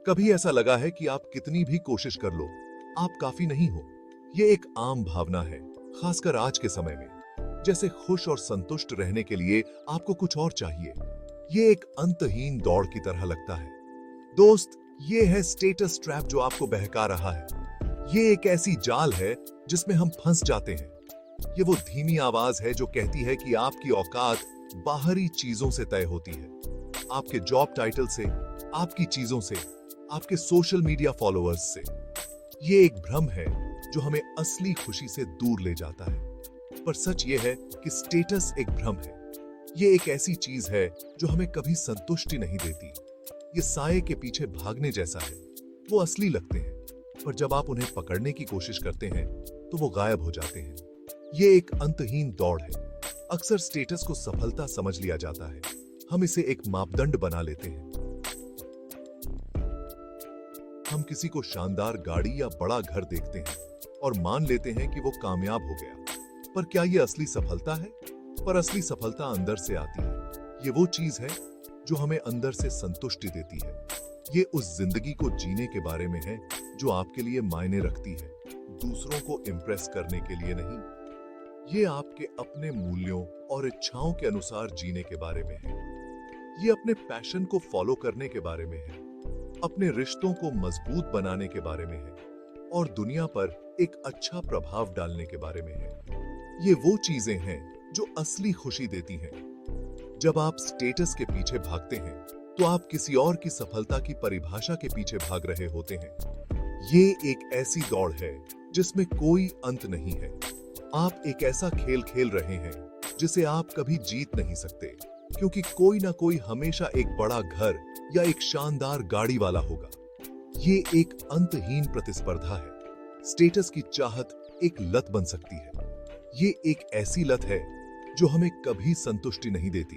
कभी ऐसा लगा है कि आप कितनी भी कोशिश कर लो, आप काफी नहीं हो? ये एक आम भावना है, खासकर आज के समय में। जैसे खुश और संतुष्ट रहने के लिए आपको कुछ और चाहिए। ये एक अंतहीन दौड़ की तरह लगता है। दोस्त, ये है स्टेटस ट्रैप जो आपको बहका रहा है। ये एक ऐसी जाल है जिसमें हम फंस जाते हैं। ये वो धीमी आवाज है जो कहती है कि आपकी औकात बाहरी चीजों से तय होती है। आपके जॉब टाइटल से, आपकी चीजों से, आपके सोशल मीडिया फॉलोअर्स से। ये एक भ्रम है जो हमें असली खुशी से दूर ले जाता है। पर सच ये है कि स्टेटस एक भ्रम है। ये एक ऐसी चीज है जो हमें कभी संतुष्टि नहीं देती। ये साये के पीछे भागने जैसा है। वो असली लगते हैं, पर जब आप उन्हें पकड़ने की कोशिश करते हैं तो वो गायब हो जाते हैं। ये एक अंतहीन दौड़ है। अक्सर स्टेटस को सफलता समझ लिया जाता है। हम इसे एक मापदंड बना लेते हैं। हम किसी को शानदार गाड़ी या बड़ा घर देखते हैं और मान लेते हैं कि वो कामयाब हो गया। पर क्या ये असली सफलता है? पर असली सफलता अंदर से आती है। ये वो चीज है जो हमें अंदर से संतुष्टि देती है। ये उस जिंदगी को जीने के बारे में है जो आपके लिए मायने रखती है, दूसरों को इम्प्रेस करने के लिए नहीं। ये आपके अपने मूल्यों और इच्छाओं के अनुसार जीने के बारे में है। ये अपने पैशन को फॉलो करने के बारे में है, अपने रिश्तों को मजबूत बनाने के बारे में है और दुनिया पर एक अच्छा प्रभाव डालने के बारे में है। ये वो चीजें हैं जो असली खुशी देती हैं। जब आप स्टेटस के पीछे भागते हैं तो आप किसी और की सफलता की परिभाषा के पीछे भाग रहे होते हैं। ये एक ऐसी दौड़ है जिसमें कोई अंत नहीं है। आप एक ऐसा खेल खेल रहे हैं जिसे आप कभी जीत नहीं सकते, क्योंकि कोई ना कोई हमेशा एक बड़ा घर या एक शानदार गाड़ी वाला होगा। ये एक अंतहीन प्रतिस्पर्धा है। स्टेटस की चाहत एक लत बन सकती है। ये एक ऐसी लत है जो हमें कभी संतुष्टि नहीं देती।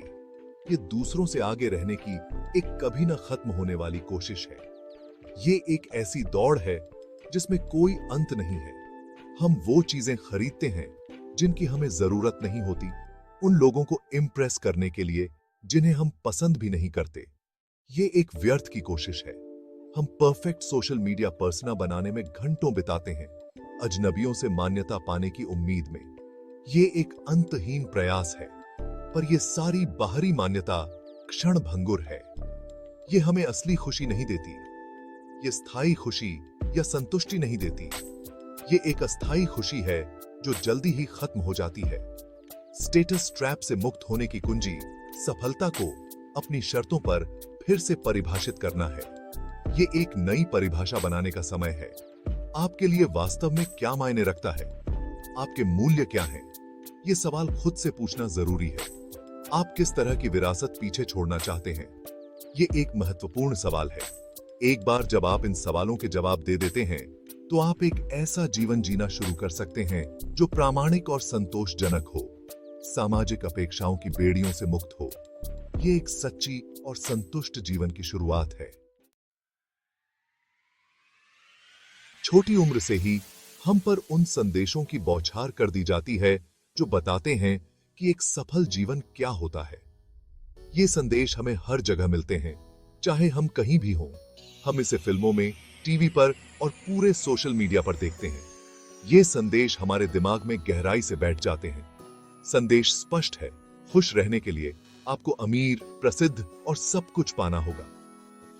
ये दूसरों से आगे रहने की एक कभी न खत्म होने वाली कोशिश है। ये एक ऐसी दौड़ है जिसमें कोई अंत नहीं है। हम वो चीजें खरीदते हैं जिनकी हमें जरूरत नहीं होती, उन लोगों को इम्प्रेस करने के लिए जिन्हें हम पसंद भी नहीं करते। ये एक व्यर्थ की कोशिश है। हम परफेक्ट सोशल मीडिया पर्सना बनाने में घंटों बिताते हैं, अजनबियों से मान्यता पाने की उम्मीद में। ये एक अंतहीन प्रयास है, पर यह सारी बाहरी मान्यता क्षण भंगुर है। ये हमें असली खुशी नहीं देती। ये स्थायी खुशी या संतुष्टि नहीं देती। ये एक अस्थायी खुशी है जो जल्दी ही खत्म हो जाती है। स्टेटस ट्रैप से मुक्त होने की कुंजी सफलता को अपनी शर्तों पर फिर से परिभाषित करना है। ये एक नई परिभाषा बनाने का समय है। आपके लिए वास्तव में क्या मायने रखता है? आपके मूल्य क्या हैं? ये सवाल खुद से पूछना जरूरी है। आप किस तरह की विरासत पीछे छोड़ना चाहते हैं? ये एक महत्वपूर्ण सवाल है। एक बार जब आप इन सवालों के जवाब दे देते हैं तो आप एक ऐसा जीवन जीना शुरू कर सकते हैं जो प्रामाणिक और संतोषजनक हो, सामाजिक अपेक्षाओं की बेड़ियों से मुक्त हो। ये एक सच्ची और संतुष्ट जीवन की शुरुआत है। छोटी उम्र से ही हम पर उन संदेशों की बौछार कर दी जाती है जो बताते हैं कि एक सफल जीवन क्या होता है। ये संदेश हमें हर जगह मिलते हैं, चाहे हम कहीं भी हों। हम इसे फिल्मों में, टीवी पर और पूरे सोशल मीडिया पर देखते हैं। ये संदेश हमारे दिमाग में गहराई से बैठ जाते हैं। संदेश स्पष्ट है, खुश रहने के लिए आपको अमीर, प्रसिद्ध और सब कुछ पाना होगा।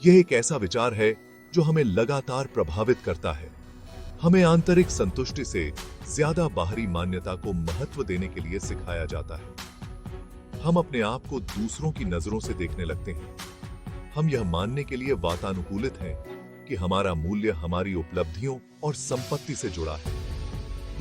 यह एक ऐसा विचार है जो हमें लगातार प्रभावित करता है। हमें आंतरिक संतुष्टि से ज्यादा बाहरी मान्यता को महत्व देने के लिए सिखाया जाता है। हम अपने आप को दूसरों की नजरों से देखने लगते हैं। हम यह मानने के लिए वातानुकूलित हैं कि हमारा मूल्य हमारी उपलब्धियों और संपत्ति से जुड़ा है।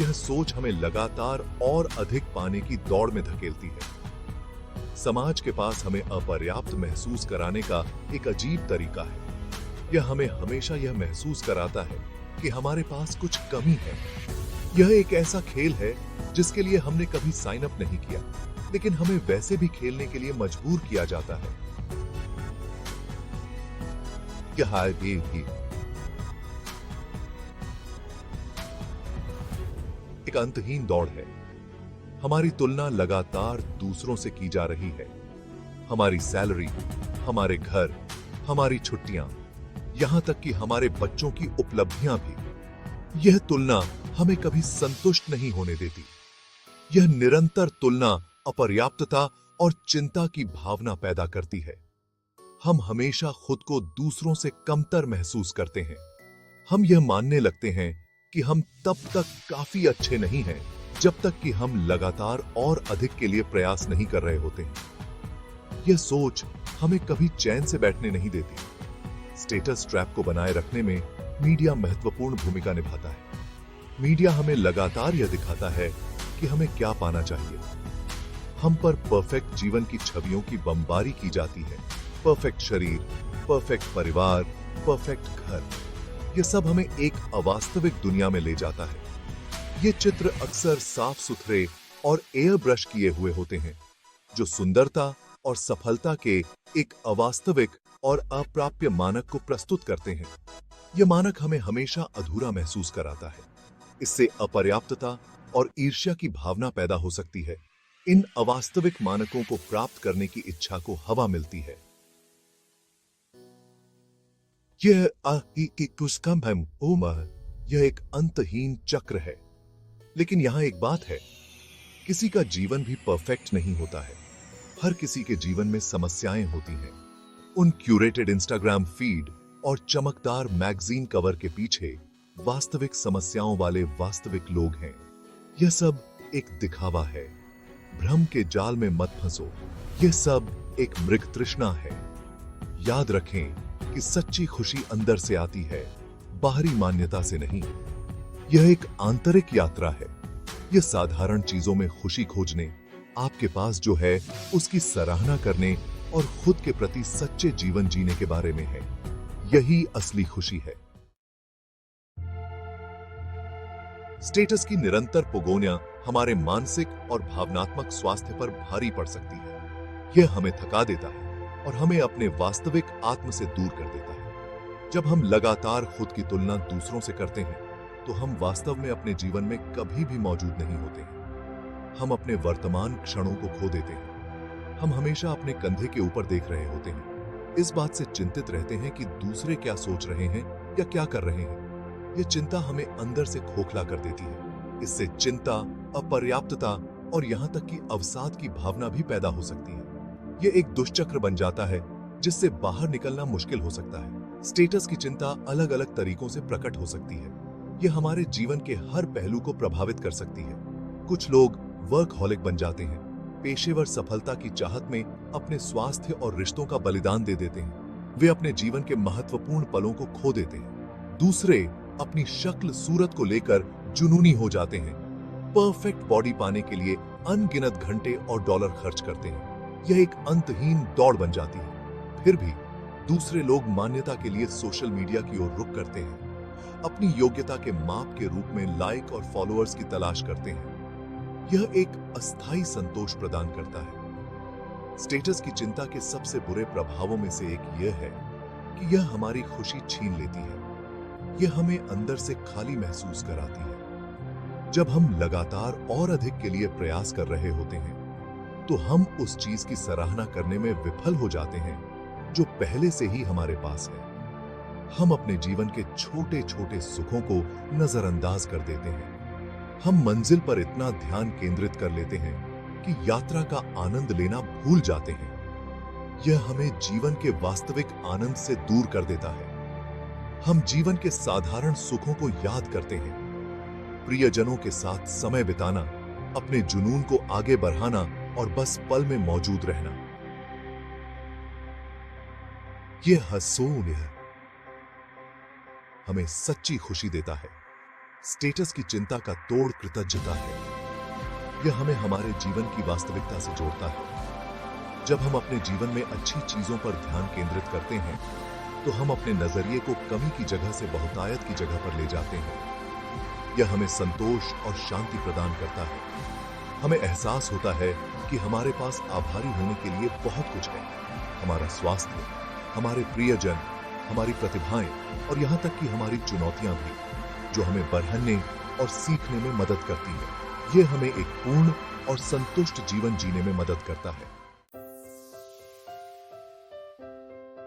यह सोच हमें लगातार और अधिक पाने की दौड़ में धकेलती है। समाज के पास हमें अपर्याप्त महसूस कराने का एक अजीब तरीका है। यह हमें हमेशा यह महसूस कराता है कि हमारे पास कुछ कमी है। यह एक ऐसा खेल है जिसके लिए हमने कभी साइन अप नहीं किया, लेकिन हमें वैसे भी खेलने के लिए मजबूर किया जाता है। यह एक अंतहीन दौड़ है। हमारी तुलना लगातार दूसरों से की जा रही है। हमारी सैलरी, हमारे घर, हमारी छुट्टियां यहाँ तक कि हमारे बच्चों की उपलब्धियां भी। यह तुलना हमें कभी संतुष्ट नहीं होने देती। यह निरंतर तुलना अपर्याप्तता और चिंता की भावना पैदा करती है। हम हमेशा खुद को दूसरों से कमतर महसूस करते हैं। हम यह मानने लगते हैं कि हम तब तक काफी अच्छे नहीं हैं जब तक कि हम लगातार और अधिक के लिए प्रयास नहीं कर रहे होते हैं। यह सोच हमें कभी चैन से बैठने नहीं देती। स्टेटस ट्रैप को बनाए रखने में मीडिया महत्वपूर्ण भूमिका निभाता है। मीडिया हमें लगातार यह दिखाता है कि हमें क्या पाना चाहिए। हम पर परफेक्ट जीवन की छवियों की बमबारी की जाती है। परफेक्ट शरीर, परफेक्ट परिवार, परफेक्ट घर, यह सब हमें एक अवास्तविक दुनिया में ले जाता है। ये चित्र अक्सर साफ सुथरे और एयर ब्रश किए हुए होते हैं, जो सुंदरता और सफलता के एक अवास्तविक और अप्राप्य मानक को प्रस्तुत करते हैं। यह मानक हमें हमेशा अधूरा महसूस कराता है। इससे अपर्याप्तता और ईर्ष्या की भावना पैदा हो सकती है। इन अवास्तविक मानकों को प्राप्त करने की इच्छा को हवा मिलती है। यह एक अंतहीन चक्र है। लेकिन यहां एक बात है, किसी का जीवन भी परफेक्ट नहीं होता है। हर किसी के जीवन में समस्याएं होती हैं। उन क्यूरेटेड इंस्टाग्राम फीड और चमकदार मैगजीन कवर के पीछे वास्तविक समस्याओं वाले वास्तविक लोग हैं। यह सब एक दिखावा है। भ्रम के जाल में मत फंसो। यह सब एक मृग तृष्णा है। याद रखें कि सच्ची खुशी अंदर से आती है, बाहरी मान्यता से नहीं। यह एक आंतरिक यात्रा है। यह साधारण चीजों में खुशी खोजने, आपके पास जो है उसकी सराहना करने और खुद के प्रति सच्चे जीवन जीने के बारे में है। यही असली खुशी है। स्टेटस की निरंतर पुगोनिया हमारे मानसिक और भावनात्मक स्वास्थ्य पर भारी पड़ सकती है। यह हमें थका देता है और हमें अपने वास्तविक आत्म से दूर कर देता है। जब हम लगातार खुद की तुलना दूसरों से करते हैं, तो हम वास्तव में अपने जीवन में कभी भी मौजूद नहीं होते हैं। हम अपने वर्तमान क्षणों को खो देते हैं। हम हमेशा अपने कंधे के ऊपर देख रहे होते हैं। इस बात से चिंतित रहते हैं कि दूसरे क्या सोच रहे हैं या क्या कर रहे हैं। यह चिंता हमें अंदर से खोखला कर देती है। इससे चिंता, अपर्याप्तता और यहां तक कि अवसाद की भावना भी पैदा हो सकती है। यह एक दुष्चक्र बन जाता है जिससे बाहर निकलना मुश्किल हो सकता है। स्टेटस की चिंता अलग अलग तरीकों से प्रकट हो सकती है। यह हमारे जीवन के हर पहलू को प्रभावित कर सकती है। कुछ लोग वर्कहॉलिक बन जाते हैं। पेशेवर सफलता की चाहत में अपने स्वास्थ्य और रिश्तों का बलिदान दे देते हैं। वे अपने जीवन के महत्वपूर्ण पलों को खो देते हैं। दूसरे अपनी शक्ल सूरत को लेकर जुनूनी हो जाते हैं। परफेक्ट बॉडी पाने के लिए अनगिनत घंटे और डॉलर खर्च करते हैं। यह एक अंतहीन दौड़ बन जाती है। फिर भी दूसरे लोग मान्यता के लिए सोशल मीडिया की ओर रुख करते हैं। अपनी योग्यता के माप के रूप में लाइक और फॉलोअर्स की तलाश करते हैं। यह एक अस्थायी संतोष प्रदान करता है। स्टेटस की चिंता के सबसे बुरे प्रभावों में से एक यह है कि यह हमारी खुशी छीन लेती है। यह हमें अंदर से खाली महसूस कराती है। जब हम लगातार और अधिक के लिए प्रयास कर रहे होते हैं, तो हम उस चीज की सराहना करने में विफल हो जाते हैं जो पहले से ही हमारे पास है। हम अपने जीवन के छोटे छोटे सुखों को नजरअंदाज कर देते हैं। हम मंजिल पर इतना ध्यान केंद्रित कर लेते हैं कि यात्रा का आनंद लेना भूल जाते हैं। यह हमें जीवन के वास्तविक आनंद से दूर कर देता है। हम जीवन के साधारण सुखों को याद करते हैं। प्रियजनों के साथ समय बिताना, अपने जुनून को आगे बढ़ाना और बस पल में मौजूद रहना। यह हसून हमें सच्ची खुशी देता है। स्टेटस की चिंता का तोड़ कृतज्ञता है। यह हमें हमारे जीवन की वास्तविकता से जोड़ता है। जब हम अपने जीवन में अच्छी चीजों पर ध्यान केंद्रित करते हैं, तो हम अपने नजरिए को कमी की जगह से बहुतायत की जगह पर ले जाते हैं। यह हमें संतोष और शांति प्रदान करता है। हमें एहसास होता है कि हमारे पास आभारी होने के लिए बहुत कुछ है। हमारा स्वास्थ्य, हमारे प्रियजन, हमारी प्रतिभाएं और यहां तक कि हमारी चुनौतियां भी, जो हमें बढ़ने और सीखने में मदद करती है। यह हमें एक पूर्ण और संतुष्ट जीवन जीने में मदद करता है।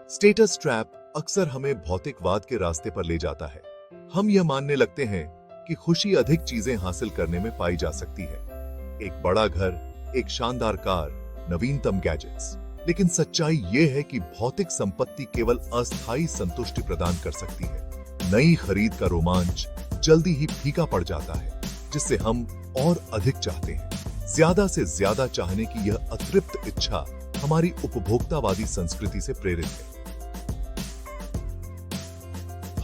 स्टेटस ट्रैप अक्सर हमें भौतिकवाद के रास्ते पर ले जाता है। हम यह मानने लगते हैं कि खुशी अधिक चीजें हासिल करने में पाई जा सकती है। एक बड़ा घर, एक शानदार कार, नवीनतम गैजेट्स। लेकिन सच्चाई यह है कि भौतिक संपत्ति केवल अस्थायी संतुष्टि प्रदान कर सकती है। नई खरीद का रोमांच जल्दी ही फीका पड़ जाता है, जिससे हम और अधिक चाहते हैं। ज्यादा से ज्यादा चाहने की यह अतृप्त इच्छा हमारी उपभोक्तावादी संस्कृति से प्रेरित है।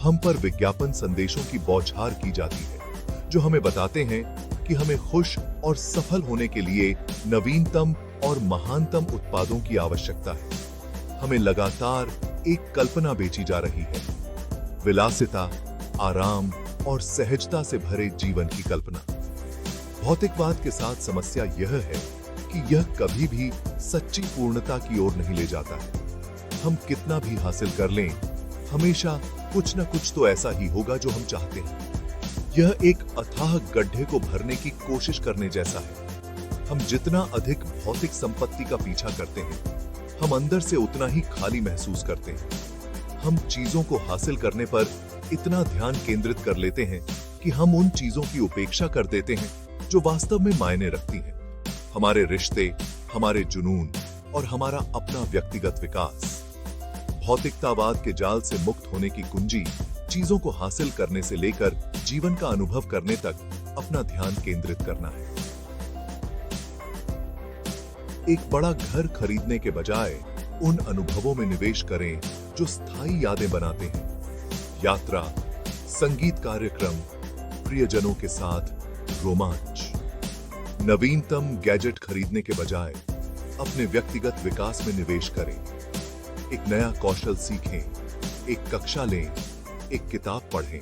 हम पर विज्ञापन संदेशों की बौछार की जाती है, जो हमें बताते हैं कि हमें खुश और सफल होने के लिए नवीनतम और महानतम उत्पादों की आवश्यकता है। हमें लगातार एक कल्पना बेची जा रही है, विलासिता, आराम और सहजता से भरे जीवन की कल्पना। भौतिकवाद के साथ समस्या यह है कि यह कभी भी सच्ची पूर्णता की ओर नहीं ले जाता है। हम कितना भी हासिल कर लें, हमेशा कुछ न कुछ तो ऐसा ही होगा जो हम चाहते हैं। यह एक अथाह गड्ढे को भरने की कोशिश करने जैसा है। हम जितना अधिक भौतिक संपत्ति का पीछा करते हैं, हम अंदर से उतना ही खाली महसूस करते हैं। हम चीजों को हासिल करने पर इतना ध्यान केंद्रित कर लेते हैं कि हम उन चीजों की उपेक्षा कर देते हैं जो वास्तव में मायने रखती हैं। हमारे रिश्ते, हमारे जुनून और हमारा अपना व्यक्तिगत विकास। भौतिकतावाद के जाल से मुक्त होने की कुंजी चीजों को हासिल करने से लेकर जीवन का अनुभव करने तक अपना ध्यान केंद्रित करना है। एक बड़ा घर खरीदने के बजाय उन अनुभवों में निवेश करें जो स्थायी यादें बनाते हैं। यात्रा, संगीत कार्यक्रम, प्रियजनों के साथ रोमांच। नवीनतम गैजेट खरीदने के बजाय अपने व्यक्तिगत विकास में निवेश करें। एक नया कौशल सीखें, एक कक्षा लें, एक किताब पढ़ें।